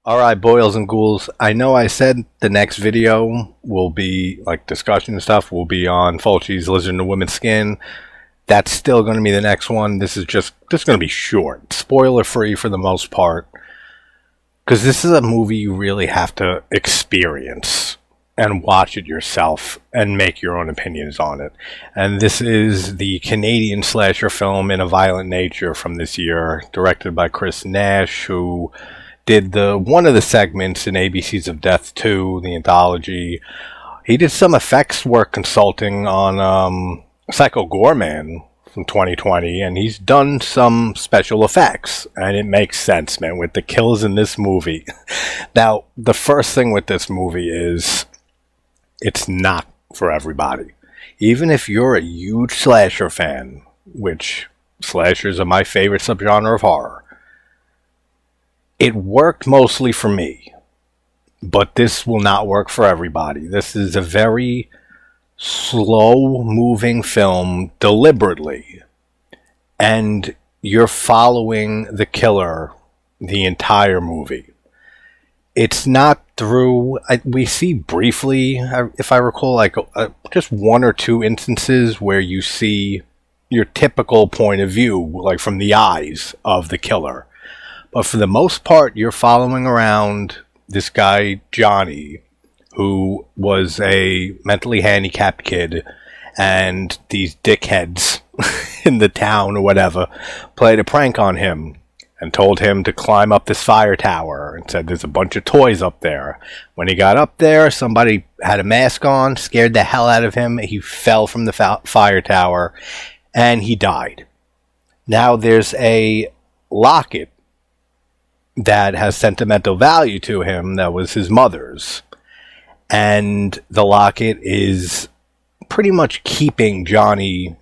Alright, boils and ghouls, I know I said the next video will be, like, discussion and stuff, will be on Fulci's Lizard in the Woman's Skin. That's still going to be the next one. This is just going to be short. Spoiler-free for the most part. Because this is a movie you really have to experience and watch it yourself and make your own opinions on it. And this is the Canadian slasher film In a Violent Nature from this year, directed by Chris Nash, who did one of the segments in ABCs of Death 2, the anthology. He did some effects work consulting on Psycho Goreman from 2020, and he's done some special effects, and it makes sense, man, with the kills in this movie. Now, the first thing with this movie is it's not for everybody. Even if you're a huge slasher fan, which slashers are my favorite subgenre of horror, it worked mostly for me, but this will not work for everybody. This is a very slow-moving film deliberately, and you're following the killer the entire movie. It's not through... we see briefly, if I recall, like just one or two instances where you see your typical point of view, like from the eyes of the killer. But for the most part, you're following around this guy, Johnny, who was a mentally handicapped kid, and these dickheads in the town or whatever played a prank on him and told him to climb up this fire tower and said there's a bunch of toys up there. When he got up there, somebody had a mask on, scared the hell out of him. He fell from the fire tower, and he died. Now there's a locket that has sentimental value to him that was his mother's. And the locket is pretty much keeping Johnny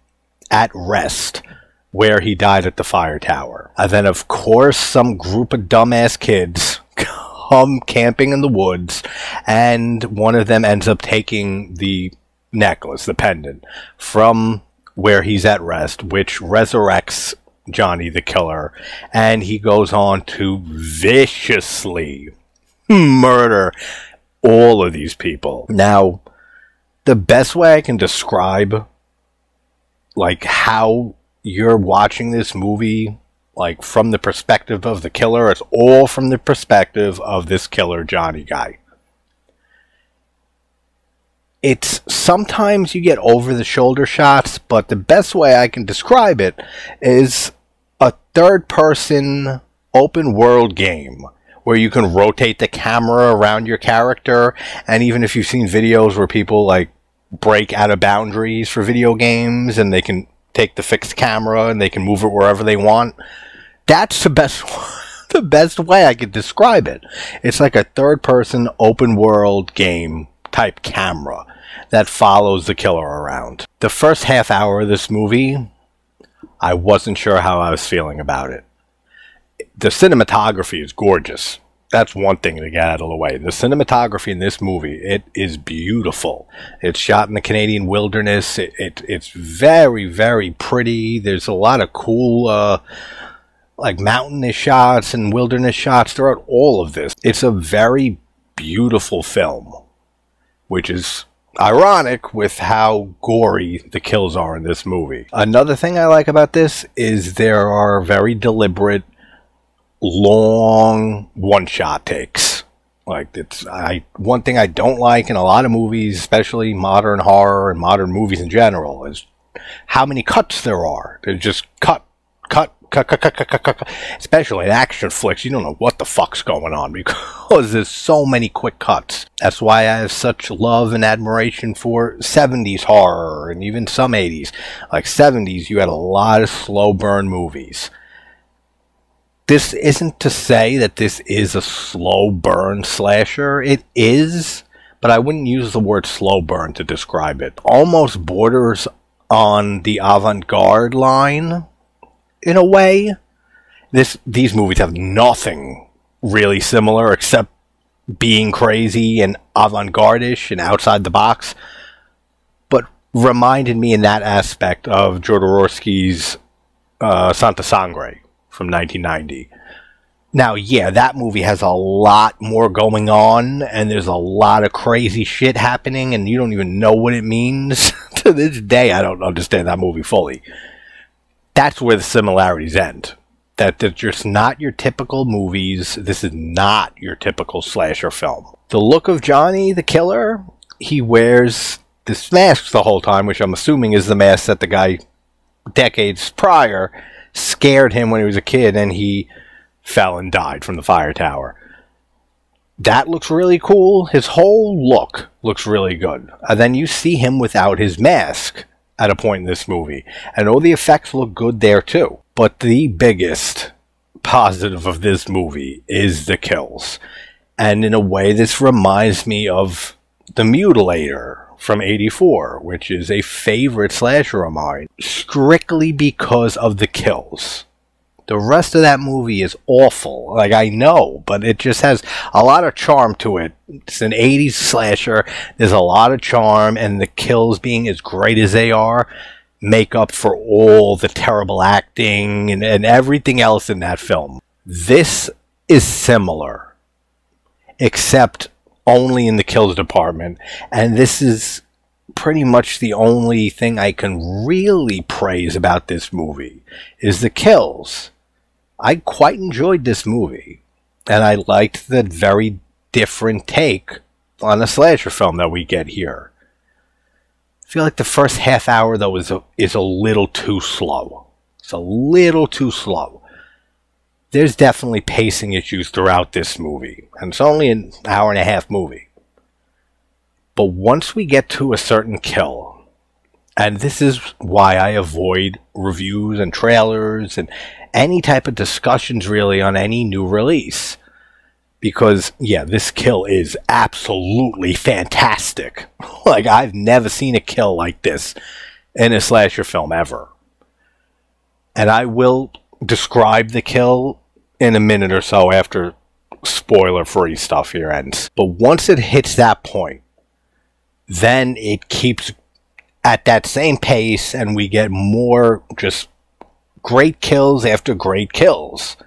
at rest where he died at the fire tower. And then, of course, some group of dumbass kids come camping in the woods, and one of them ends up taking the necklace, the pendant, from where he's at rest, which resurrects Johnny the killer, and he goes on to viciously murder all of these people. Now, the best way I can describe, like, how you're watching this movie, like, from the perspective of the killer, it's all from the perspective of this killer Johnny guy. It's sometimes you get over the shoulder shots, but the best way I can describe it is a third-person open-world game where you can rotate the camera around your character, and even if you've seen videos where people, like, break out of boundaries for video games, and they can take the fixed camera and they can move it wherever they want, that's the best way I could describe it. It's like a third-person open-world game type camera that follows the killer around. The first half hour of this movie, I wasn't sure how I was feeling about it. The cinematography is gorgeous. That's one thing to get out of the way. The cinematography in this movie, it is beautiful. It's shot in the Canadian wilderness. It's very, very pretty. There's a lot of cool, like, mountainous shots and wilderness shots throughout all of this. It's a very beautiful film, which is ironic with how gory the kills are in this movie. Another thing I like about this is there are very deliberate, long one-shot takes. Like, one thing I don't like in a lot of movies, especially modern horror and modern movies in general, is how many cuts there are. They're just cut. Especially in action flicks, you don't know what the fuck's going on because there's so many quick cuts. That's why I have such love and admiration for 70s horror and even some 80s. Like 70s, you had a lot of slow burn movies. This isn't to say that this is a slow burn slasher. It is, but I wouldn't use the word slow burn to describe it. Almost borders on the avant-garde line, in a way. These movies have nothing really similar except being crazy and avant-garde-ish and outside the box, but reminded me in that aspect of Jodorowsky's Santa Sangre from 1990. Now, yeah, that movie has a lot more going on, and there's a lot of crazy shit happening, and you don't even know what it means. To this day, I don't understand that movie fully. That's where the similarities end. That they're just not your typical movies. This is not your typical slasher film. The look of Johnny, the killer, he wears this mask the whole time, which I'm assuming is the mask that the guy decades prior scared him when he was a kid, and he fell and died from the fire tower. That looks really cool. His whole look looks really good. And then you see him without his mask at a point in this movie. And all the effects look good there too. But the biggest positive of this movie is the kills. And in a way, this reminds me of The Mutilator from '84, which is a favorite slasher of mine, strictly because of the kills. The rest of that movie is awful. Like, I know, but it just has a lot of charm to it. It's an 80s slasher. There's a lot of charm, and the kills being as great as they are make up for all the terrible acting and everything else in that film. This is similar, except only in the kills department. And this is pretty much the only thing I can really praise about this movie, is the kills. I quite enjoyed this movie, and I liked the very different take on a slasher film that we get here. I feel like the first half hour, though, is a little too slow. It's a little too slow. There's definitely pacing issues throughout this movie, and it's only an hour and a half movie. But once we get to a certain kill, and this is why I avoid reviews and trailers and any type of discussions really on any new release. Because, yeah, this kill is absolutely fantastic. Like, I've never seen a kill like this in a slasher film ever. And I will describe the kill in a minute or so after spoiler-free stuff here ends. But once it hits that point, then it keeps at that same pace, and we get more just great kills after great kills.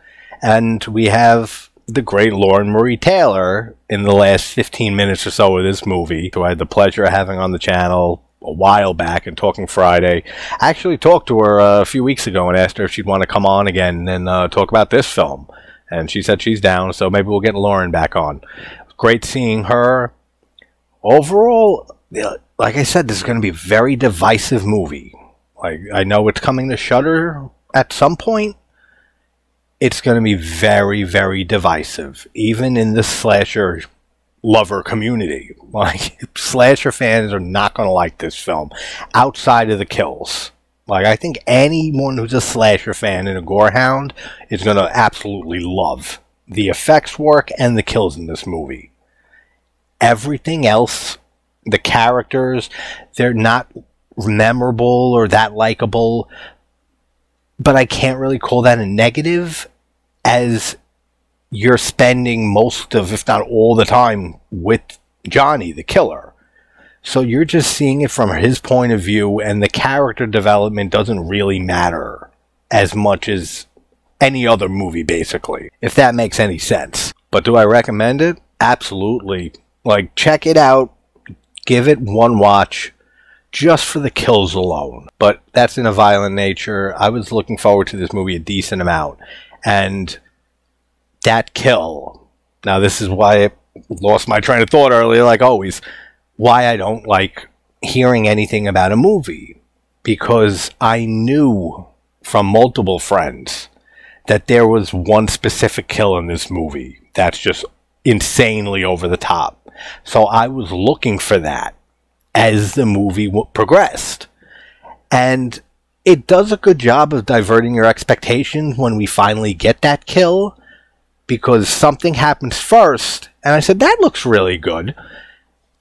And we have the great Lauren Marie Taylor in the last 15 minutes or so of this movie, who I had the pleasure of having on the channel a while back and Talking Friday. I actually talked to her a few weeks ago and asked her if she'd want to come on again and talk about this film. And she said she's down, so maybe we'll get Lauren back on. Great seeing her. Overall, like I said, this is going to be a very divisive movie. Like, I know it's coming to Shudder at some point. It's going to be very, very divisive, even in the slasher lover community. Like, slasher fans are not going to like this film outside of the kills. Like, I think anyone who's a slasher fan and a gorehound is going to absolutely love the effects work and the kills in this movie. Everything else, the characters, they're not memorable or that likable, but I can't really call that a negative, as you're spending most of, if not all the time, with Johnny, the killer. So you're just seeing it from his point of view, and the character development doesn't really matter as much as any other movie, basically, if that makes any sense. But do I recommend it? Absolutely. Like, check it out. Give it one watch just for the kills alone. But that's in a violent nature. I was looking forward to this movie a decent amount. And that kill, now this is why I lost my train of thought earlier, like always, why I don't like hearing anything about a movie. Because I knew from multiple friends that there was one specific kill in this movie that's just insanely over the top. So I was looking for that as the movie progressed. And it does a good job of diverting your expectations when we finally get that kill, because something happens first, and I said, that looks really good.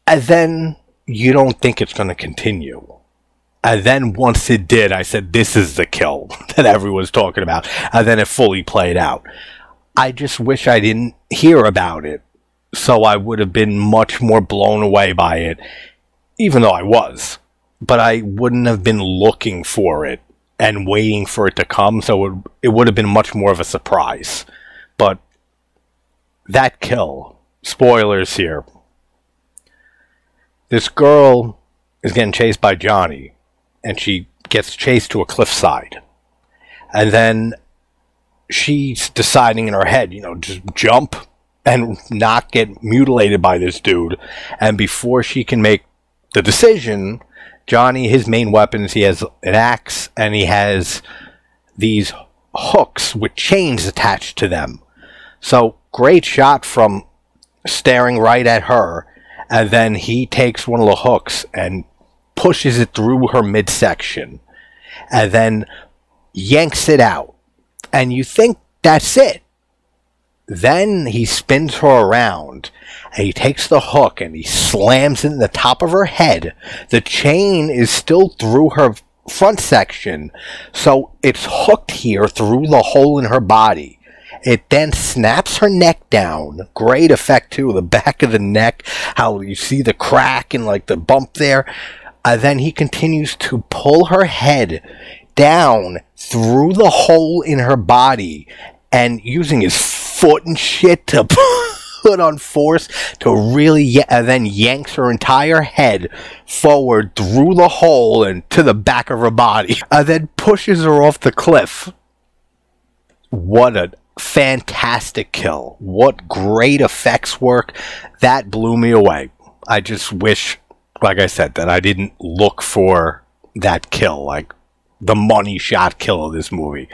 And then you don't think it's going to continue. And then once it did, I said, this is the kill that everyone's talking about. And then it fully played out. I just wish I didn't hear about it, so I would have been much more blown away by it, even though I was. But I wouldn't have been looking for it and waiting for it to come, so it would have been much more of a surprise. But that kill, spoilers here. This girl is getting chased by Johnny, and she gets chased to a cliffside. And then she's deciding in her head, you know, just jump and not get mutilated by this dude. And before she can make the decision, Johnny, his main weapons, he has an axe and he has these hooks with chains attached to them. So great shot from staring right at her, and then he takes one of the hooks and pushes it through her midsection and then yanks it out. And you think that's it. Then he spins her around and he takes the hook and he slams it in the top of her head. The chain is still through her front section, so it's hooked here through the hole in her body. It then snaps her neck down. Great effect too, the back of the neck, how you see the crack and like the bump there. Then he continues to pull her head down through the hole in her body and using his foot and shit to put on force to really, and then yanks her entire head forward through the hole and to the back of her body, and then pushes her off the cliff. What a fantastic kill. What great effects work. That blew me away. I just wish, like I said, that I didn't look for that kill, like the money shot kill of this movie,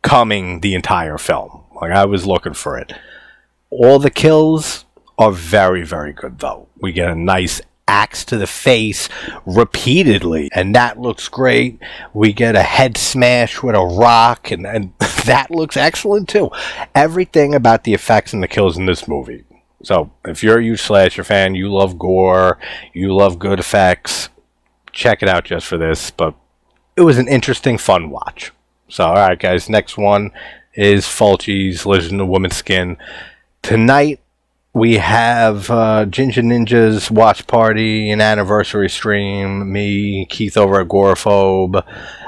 coming the entire film. Like, I was looking for it. All the kills are very, very good, though. We get a nice axe to the face repeatedly, and that looks great. We get a head smash with a rock, and that looks excellent, too. Everything about the effects and the kills in this movie. So, if you're a huge slasher fan, you love gore, you love good effects, check it out just for this. But it was an interesting, fun watch. So, alright guys, next one is Fulci's Legend of Woman's Skin. Tonight, we have Ginger Ninja's watch party, an anniversary stream, me, Keith over at Agoraphobe.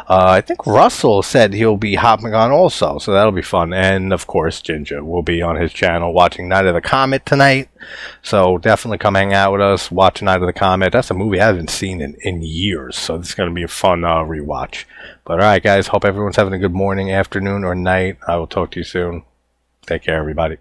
I think Russell said he'll be hopping on also, so that'll be fun. And, of course, Ginger will be on his channel watching Night of the Comet tonight. So definitely come hang out with us, watch Night of the Comet. That's a movie I haven't seen in years, so this is going to be a fun rewatch. But, alright, guys, hope everyone's having a good morning, afternoon, or night. I will talk to you soon. Take care, everybody.